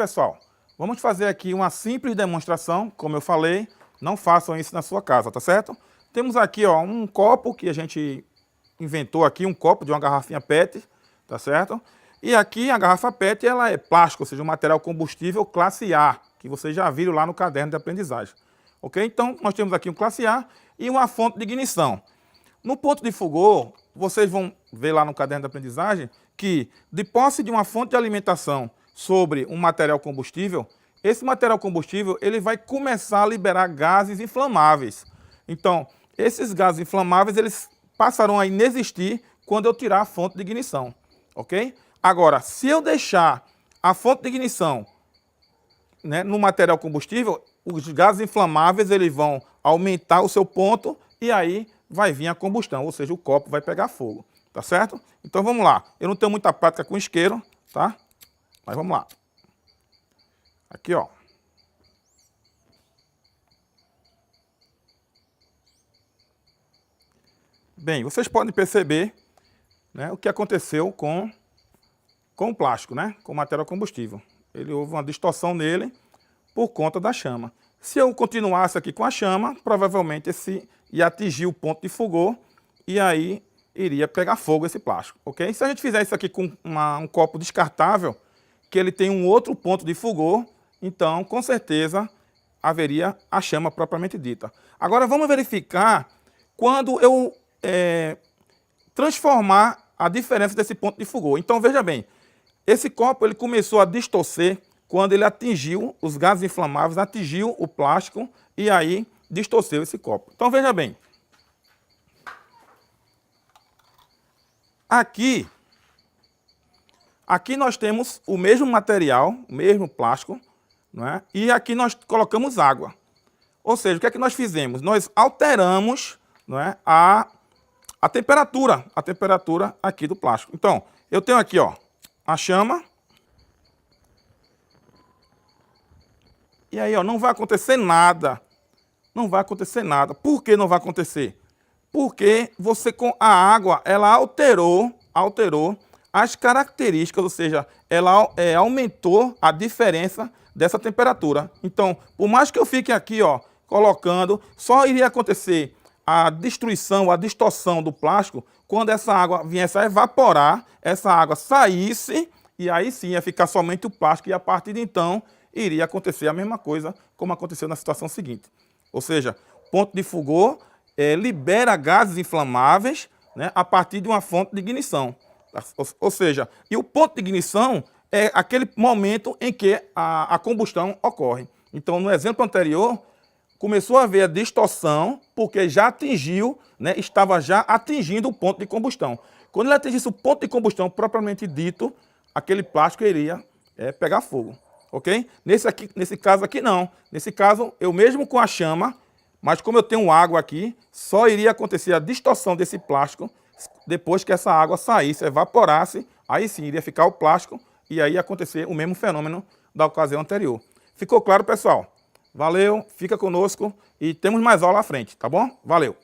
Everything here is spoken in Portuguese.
pessoal, vamos fazer aqui uma simples demonstração, como eu falei, não façam isso na sua casa, tá certo? Temos aqui, ó, um copo que a gente inventou aqui, um copo de uma garrafinha PET, tá certo? E aqui a garrafa PET, ela é plástico, ou seja, um material combustível classe A, que vocês já viram lá no caderno de aprendizagem, ok? Então, nós temos aqui um classe A e uma fonte de ignição. No ponto de fogo, vocês vão ver lá no caderno de aprendizagem que, de posse de uma fonte de alimentação sobre um material combustível, esse material combustível ele vai começar a liberar gases inflamáveis. Então, esses gases inflamáveis eles passarão a inexistir quando eu tirar a fonte de ignição, ok? Agora, se eu deixar a fonte de ignição, né, no material combustível, os gases inflamáveis eles vão aumentar o seu ponto e aí vai vir a combustão, ou seja, o copo vai pegar fogo, tá certo? Então vamos lá. Eu não tenho muita prática com isqueiro, tá? Mas vamos lá. Aqui, ó. Bem, vocês podem perceber, né, o que aconteceu com o plástico, né, com o material combustível. Houve uma distorção nele por conta da chama. Se eu continuasse aqui com a chama, provavelmente esse ia atingir o ponto de fogo e aí iria pegar fogo esse plástico, ok? Se a gente fizer isso aqui com um copo descartável, que ele tem um outro ponto de fogo, então com certeza haveria a chama propriamente dita. Agora vamos verificar quando eu transformar a diferença desse ponto de fogo. Então veja bem, esse copo ele começou a distorcer quando ele atingiu os gases inflamáveis, atingiu o plástico e aí distorceu esse copo. Então veja bem, aqui nós temos o mesmo material, o mesmo plástico, não é? E aqui nós colocamos água. Ou seja, o que é que nós fizemos? Nós alteramos, não é, a temperatura aqui do plástico. Então, eu tenho aqui, ó, a chama. E aí, ó, não vai acontecer nada. Não vai acontecer nada. Por que não vai acontecer? Porque você com a água, ela alterou as características, ou seja, ela aumentou a diferença dessa temperatura. Então, por mais que eu fique aqui, ó, colocando, só iria acontecer a destruição, a distorção do plástico quando essa água viesse a evaporar, essa água saísse e aí sim ia ficar somente o plástico e a partir de então iria acontecer a mesma coisa como aconteceu na situação seguinte. Ou seja, ponto de fogo libera gases inflamáveis, né, a partir de uma fonte de ignição. Ou seja, e o ponto de ignição é aquele momento em que a combustão ocorre. Então, no exemplo anterior, começou a haver a distorção porque já atingiu, né, estava já atingindo o ponto de combustão. Quando ele atingisse o ponto de combustão propriamente dito, aquele plástico iria pegar fogo. Ok? Nesse caso aqui não. Nesse caso, eu mesmo com a chama, mas como eu tenho água aqui, só iria acontecer a distorção desse plástico depois que essa água saísse, evaporasse, aí sim iria ficar o plástico e aí ia acontecer o mesmo fenômeno da ocasião anterior. Ficou claro, pessoal? Valeu, fica conosco e temos mais aula à frente, tá bom? Valeu!